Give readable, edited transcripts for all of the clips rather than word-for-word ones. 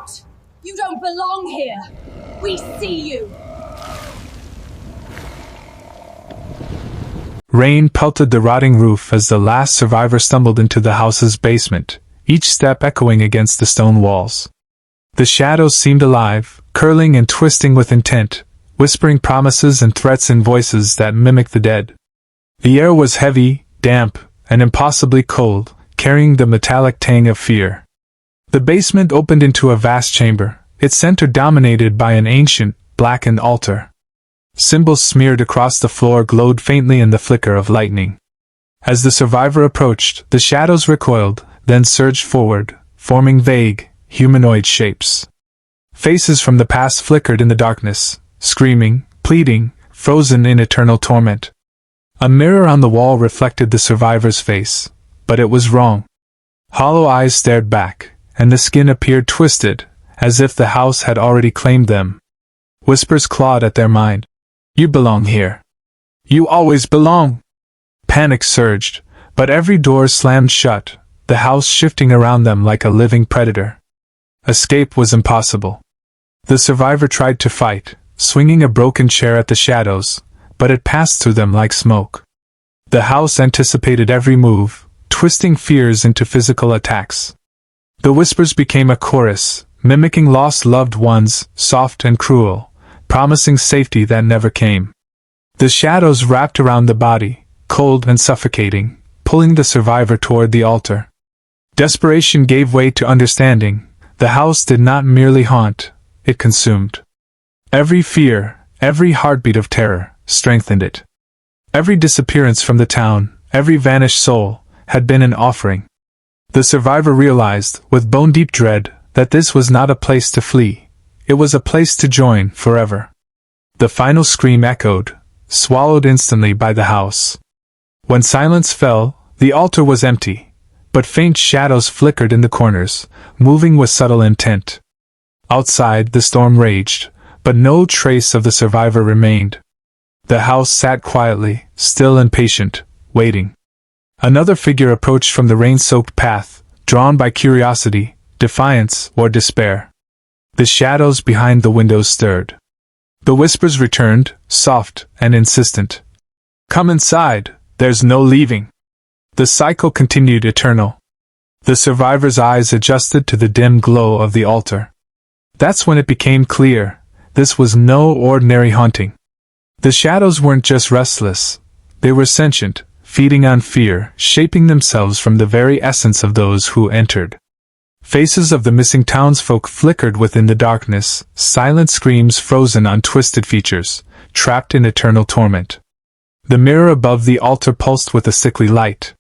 out! You don't belong here! We see you! Rain pelted the rotting roof as the last survivor stumbled into the house's basement, each step echoing against the stone walls. The shadows seemed alive, curling and twisting with intent, whispering promises and threats in voices that mimicked the dead. The air was heavy, damp, and impossibly cold, carrying the metallic tang of fear. The basement opened into a vast chamber, its center dominated by an ancient, blackened altar. Symbols smeared across the floor glowed faintly in the flicker of lightning. As the survivor approached, the shadows recoiled, then surged forward, forming vague, humanoid shapes. Faces from the past flickered in the darkness, screaming, pleading, frozen in eternal torment. A mirror on the wall reflected the survivor's face, but it was wrong. Hollow eyes stared back, and the skin appeared twisted, as if the house had already claimed them. Whispers clawed at their mind. You belong here. You always belong. Panic surged, but every door slammed shut, the house shifting around them like a living predator. Escape was impossible. The survivor tried to fight, swinging a broken chair at the shadows, but it passed through them like smoke. The house anticipated every move, twisting fears into physical attacks. The whispers became a chorus, mimicking lost loved ones, soft and cruel, promising safety that never came. The shadows wrapped around the body, cold and suffocating, pulling the survivor toward the altar. Desperation gave way to understanding. The house did not merely haunt, it consumed. Every fear, every heartbeat of terror, strengthened it. Every disappearance from the town, every vanished soul, had been an offering. The survivor realized, with bone-deep dread, that this was not a place to flee. It was a place to join forever. The final scream echoed, swallowed instantly by the house. When silence fell, the altar was empty, but faint shadows flickered in the corners, moving with subtle intent. Outside, the storm raged, but no trace of the survivor remained. The house sat quietly, still and patient, waiting. Another figure approached from the rain-soaked path, drawn by curiosity, defiance, or despair. The shadows behind the windows stirred. The whispers returned, soft and insistent. Come inside, there's no leaving. The cycle continued eternal. The survivor's eyes adjusted to the dim glow of the altar. That's when it became clear, this was no ordinary haunting. The shadows weren't just restless, they were sentient, feeding on fear, shaping themselves from the very essence of those who entered. Faces of the missing townsfolk flickered within the darkness, silent screams frozen on twisted features, trapped in eternal torment. The mirror above the altar pulsed with a sickly light.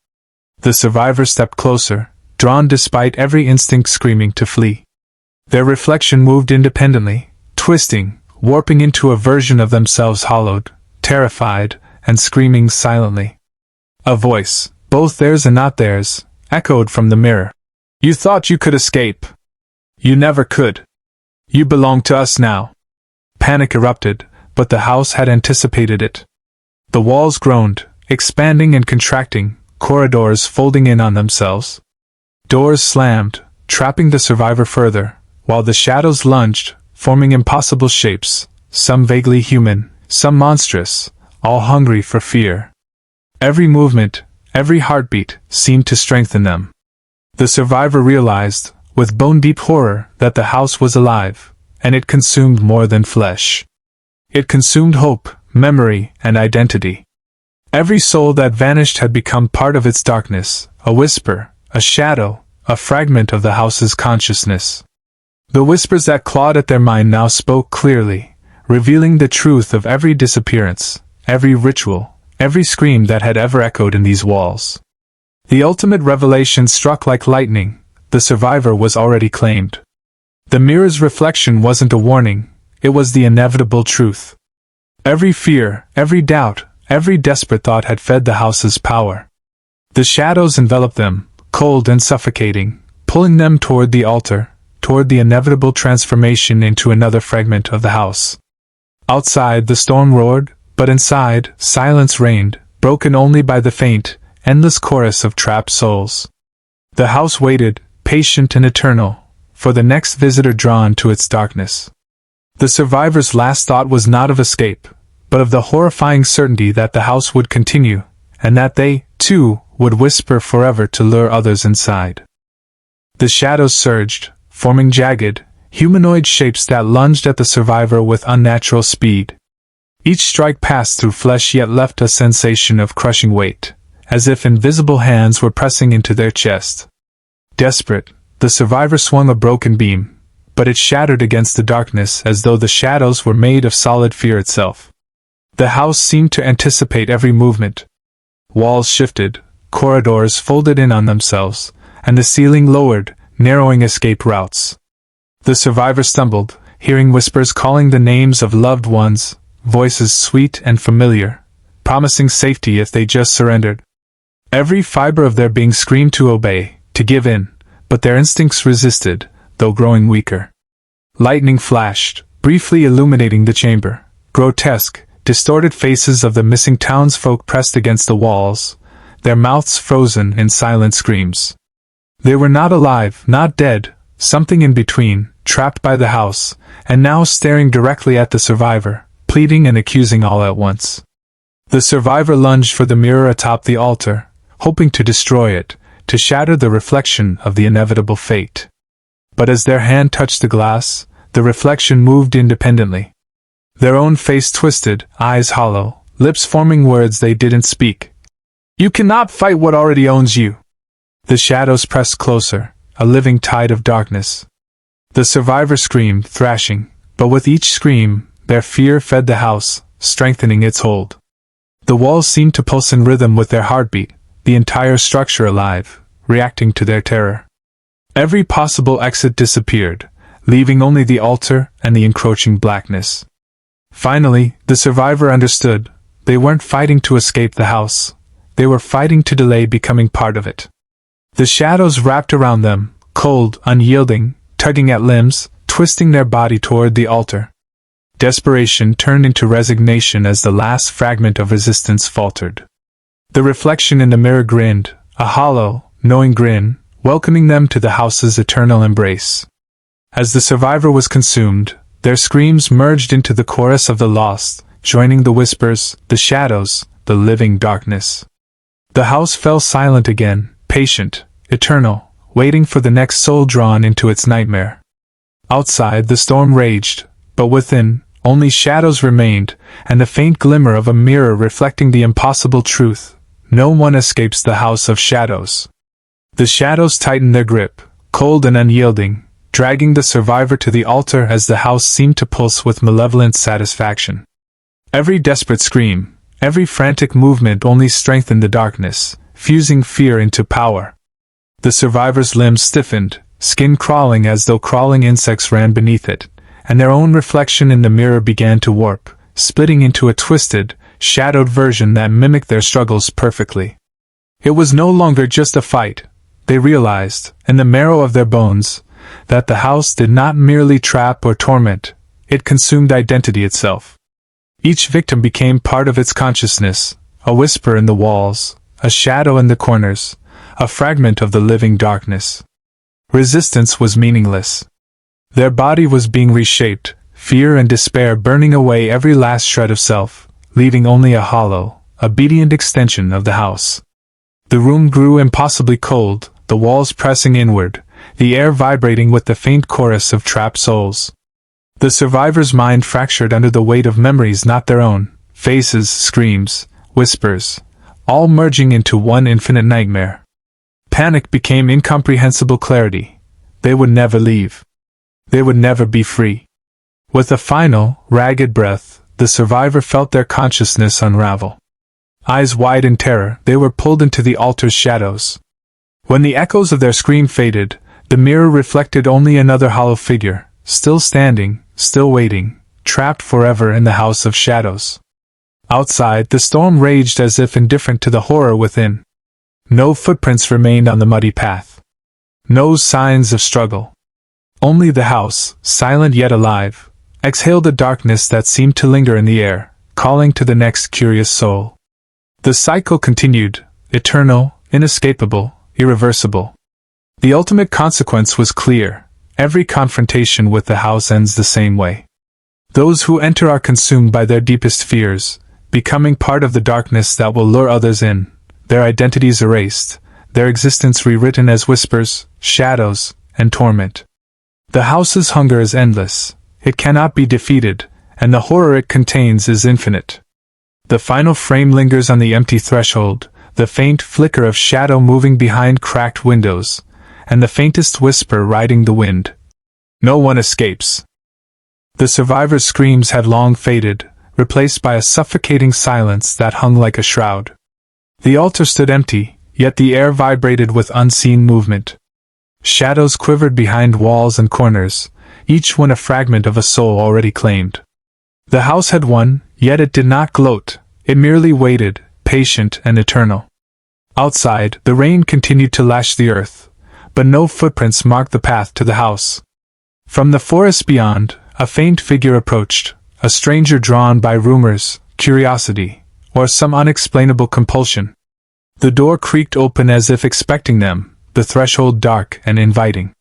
The survivor stepped closer, drawn despite every instinct screaming to flee. Their reflection moved independently, twisting, warping into a version of themselves hollowed, terrified, and screaming silently. A voice, both theirs and not theirs, echoed from the mirror. You thought you could escape. You never could. You belong to us now. Panic erupted, but the house had anticipated it. The walls groaned, expanding and contracting, corridors folding in on themselves. Doors slammed, trapping the survivor further, while the shadows lunged, forming impossible shapes, some vaguely human, some monstrous, all hungry for fear. Every movement, every heartbeat, seemed to strengthen them. The survivor realized, with bone-deep horror, that the house was alive, and it consumed more than flesh. It consumed hope, memory, and identity. Every soul that vanished had become part of its darkness, a whisper, a shadow, a fragment of the house's consciousness. The whispers that clawed at their mind now spoke clearly, revealing the truth of every disappearance, every ritual, every scream that had ever echoed in these walls. The ultimate revelation struck like lightning. The survivor was already claimed. The mirror's reflection wasn't a warning, it was the inevitable truth. Every fear, every doubt, every desperate thought had fed the house's power. The shadows enveloped them, cold and suffocating, pulling them toward the altar, toward the inevitable transformation into another fragment of the house. Outside the storm roared, but inside, silence reigned, broken only by the faint, endless chorus of trapped souls. The house waited, patient and eternal, for the next visitor drawn to its darkness. The survivor's last thought was not of escape, but of the horrifying certainty that the house would continue, and that they, too, would whisper forever to lure others inside. The shadows surged, forming jagged, humanoid shapes that lunged at the survivor with unnatural speed. Each strike passed through flesh yet left a sensation of crushing weight, as if invisible hands were pressing into their chest. Desperate, the survivor swung a broken beam, but it shattered against the darkness as though the shadows were made of solid fear itself. The house seemed to anticipate every movement. Walls shifted, corridors folded in on themselves, and the ceiling lowered, narrowing escape routes. The survivor stumbled, hearing whispers calling the names of loved ones, voices sweet and familiar, promising safety if they just surrendered. Every fiber of their being screamed to obey, to give in, but their instincts resisted, though growing weaker. Lightning flashed, briefly illuminating the chamber. Grotesque, distorted faces of the missing townsfolk pressed against the walls, their mouths frozen in silent screams. They were not alive, not dead, something in between, trapped by the house, and now staring directly at the survivor, pleading and accusing all at once. The survivor lunged for the mirror atop the altar, hoping to destroy it, to shatter the reflection of the inevitable fate. But as their hand touched the glass, the reflection moved independently. Their own face twisted, eyes hollow, lips forming words they didn't speak. "You cannot fight what already owns you." The shadows pressed closer, a living tide of darkness. The survivor screamed, thrashing, but with each scream, their fear fed the house, strengthening its hold. The walls seemed to pulse in rhythm with their heartbeat, the entire structure alive, reacting to their terror. Every possible exit disappeared, leaving only the altar and the encroaching blackness. Finally, the survivor understood. They weren't fighting to escape the house. They were fighting to delay becoming part of it. The shadows wrapped around them, cold, unyielding, tugging at limbs, twisting their body toward the altar. Desperation turned into resignation as the last fragment of resistance faltered. The reflection in the mirror grinned, a hollow, knowing grin, welcoming them to the house's eternal embrace. As the survivor was consumed, their screams merged into the chorus of the lost, joining the whispers, the shadows, the living darkness. The house fell silent again, patient, eternal, waiting for the next soul drawn into its nightmare. Outside the storm raged, but within, only shadows remained, and the faint glimmer of a mirror reflecting the impossible truth: no one escapes the house of shadows. The shadows tightened their grip, cold and unyielding, dragging the survivor to the altar as the house seemed to pulse with malevolent satisfaction. Every desperate scream, every frantic movement only strengthened the darkness, fusing fear into power. The survivor's limbs stiffened, skin crawling as though crawling insects ran beneath it, and their own reflection in the mirror began to warp, splitting into a twisted, shadowed version that mimicked their struggles perfectly. It was no longer just a fight. They realized, in the marrow of their bones, that the house did not merely trap or torment, it consumed identity itself. Each victim became part of its consciousness, a whisper in the walls, a shadow in the corners, a fragment of the living darkness. Resistance was meaningless. Their body was being reshaped, fear and despair burning away every last shred of self, leaving only a hollow, obedient extension of the house. The room grew impossibly cold, the walls pressing inward, the air vibrating with the faint chorus of trapped souls. The survivor's mind fractured under the weight of memories not their own, faces, screams, whispers, all merging into one infinite nightmare. Panic became incomprehensible clarity. They would never leave. They would never be free. With a final, ragged breath, the survivor felt their consciousness unravel. Eyes wide in terror, they were pulled into the altar's shadows. When the echoes of their scream faded, the mirror reflected only another hollow figure, still standing, still waiting, trapped forever in the house of shadows. Outside, the storm raged as if indifferent to the horror within. No footprints remained on the muddy path. No signs of struggle. Only the house, silent yet alive, exhaled a darkness that seemed to linger in the air, calling to the next curious soul. The cycle continued, eternal, inescapable, irreversible. The ultimate consequence was clear. every confrontation with the house ends the same way. Those who enter are consumed by their deepest fears, becoming part of the darkness that will lure others in, their identities erased, their existence rewritten as whispers, shadows, and torment. The house's hunger is endless, it cannot be defeated, and the horror it contains is infinite. The final frame lingers on the empty threshold, the faint flicker of shadow moving behind cracked windows, and the faintest whisper riding the wind. No one escapes. The survivors' screams had long faded, replaced by a suffocating silence that hung like a shroud. The altar stood empty, yet the air vibrated with unseen movement. Shadows quivered behind walls and corners, each one a fragment of a soul already claimed. The house had won, yet it did not gloat, it merely waited, patient and eternal. Outside, the rain continued to lash the earth, but no footprints marked the path to the house. From the forest beyond, a faint figure approached, a stranger drawn by rumors, curiosity, or some unexplainable compulsion. The door creaked open as if expecting them, the threshold dark and inviting.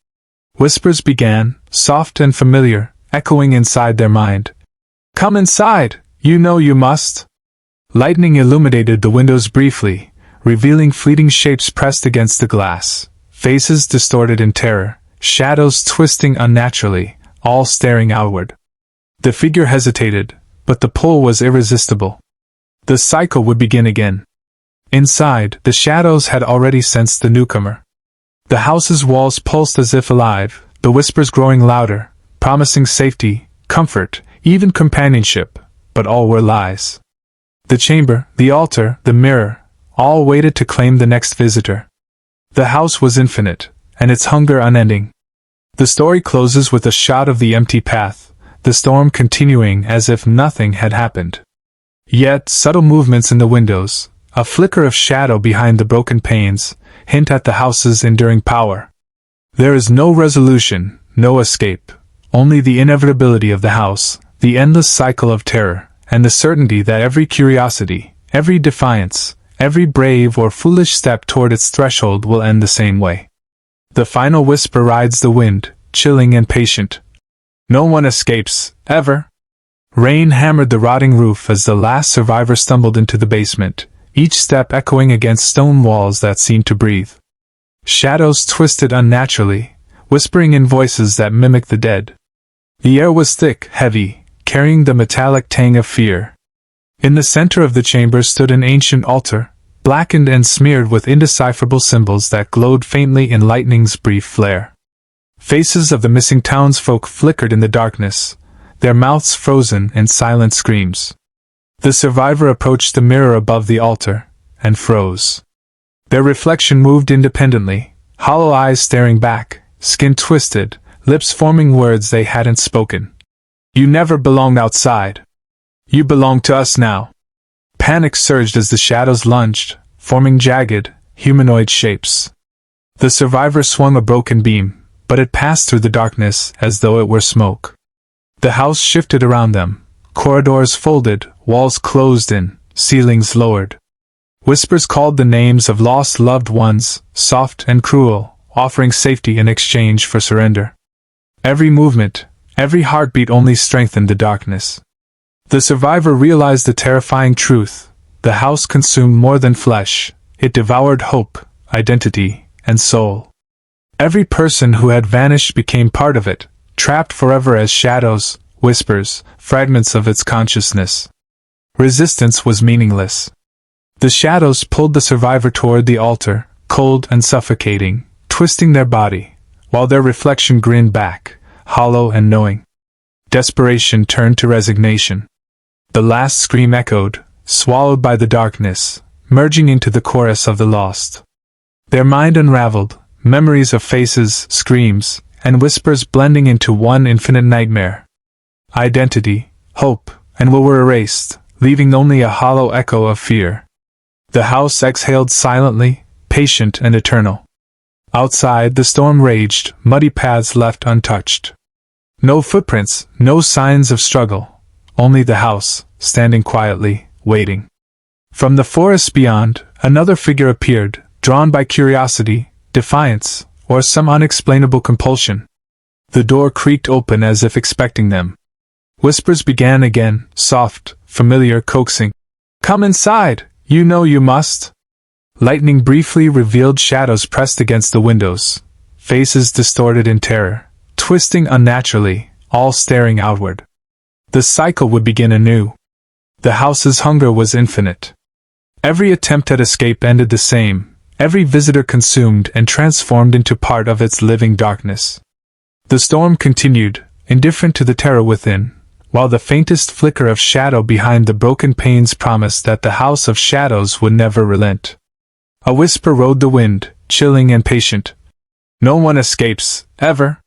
Whispers began, soft and familiar, echoing inside their mind. "Come inside, you know you must." Lightning illuminated the windows briefly, revealing fleeting shapes pressed against the glass, faces distorted in terror, shadows twisting unnaturally, all staring outward. The figure hesitated, but the pull was irresistible. The cycle would begin again. Inside, the shadows had already sensed the newcomer. The house's walls pulsed as if alive, the whispers growing louder, promising safety, comfort, even companionship, but all were lies. The chamber, the altar, the mirror, all waited to claim the next visitor. The house was infinite, and its hunger unending. The story closes with a shot of the empty path, the storm continuing as if nothing had happened. Yet subtle movements in the windows, a flicker of shadow behind the broken panes, hint at the house's enduring power. There is no resolution, no escape, only the inevitability of the house, the endless cycle of terror, and the certainty that every curiosity, every defiance, every brave or foolish step toward its threshold will end the same way. The final whisper rides the wind, chilling and patient. No one escapes, ever. Rain hammered the rotting roof as the last survivor stumbled into the basement, each step echoing against stone walls that seemed to breathe. Shadows twisted unnaturally, whispering in voices that mimicked the dead. The air was thick, heavy, carrying the metallic tang of fear. In the center of the chamber stood an ancient altar, blackened and smeared with indecipherable symbols that glowed faintly in lightning's brief flare. Faces of the missing townsfolk flickered in the darkness, their mouths frozen in silent screams. The survivor approached the mirror above the altar, and froze. Their reflection moved independently, hollow eyes staring back, skin twisted, lips forming words they hadn't spoken. "You never belonged outside. You belong to us now." Panic surged as the shadows lunged, forming jagged, humanoid shapes. The survivor swung a broken beam, but it passed through the darkness as though it were smoke. The house shifted around them, corridors folded, walls closed in, ceilings lowered. Whispers called the names of lost loved ones, soft and cruel, offering safety in exchange for surrender. Every movement, every heartbeat only strengthened the darkness. The survivor realized the terrifying truth: the house consumed more than flesh, it devoured hope, identity, and soul. Every person who had vanished became part of it, trapped forever as shadows, whispers, fragments of its consciousness. Resistance was meaningless. The shadows pulled the survivor toward the altar, cold and suffocating, twisting their body, while their reflection grinned back, hollow and knowing. Desperation turned to resignation. The last scream echoed, swallowed by the darkness, merging into the chorus of the lost. Their mind unraveled, memories of faces, screams, and whispers blending into one infinite nightmare. Identity, hope, and will were erased, leaving only a hollow echo of fear. The house exhaled silently, patient and eternal. Outside, the storm raged, muddy paths left untouched. No footprints, no signs of struggle, only the house, standing quietly, waiting. From the forest beyond, another figure appeared, drawn by curiosity, defiance, or some unexplainable compulsion. The door creaked open as if expecting them. Whispers began again, soft, familiar, coaxing. "Come inside, you know you must." Lightning briefly revealed shadows pressed against the windows, faces distorted in terror, twisting unnaturally, all staring outward. The cycle would begin anew. The house's hunger was infinite. Every attempt at escape ended the same, every visitor consumed and transformed into part of its living darkness. The storm continued, indifferent to the terror within, while the faintest flicker of shadow behind the broken panes promised that the house of shadows would never relent. A whisper rode the wind, chilling and patient. "No one escapes, ever."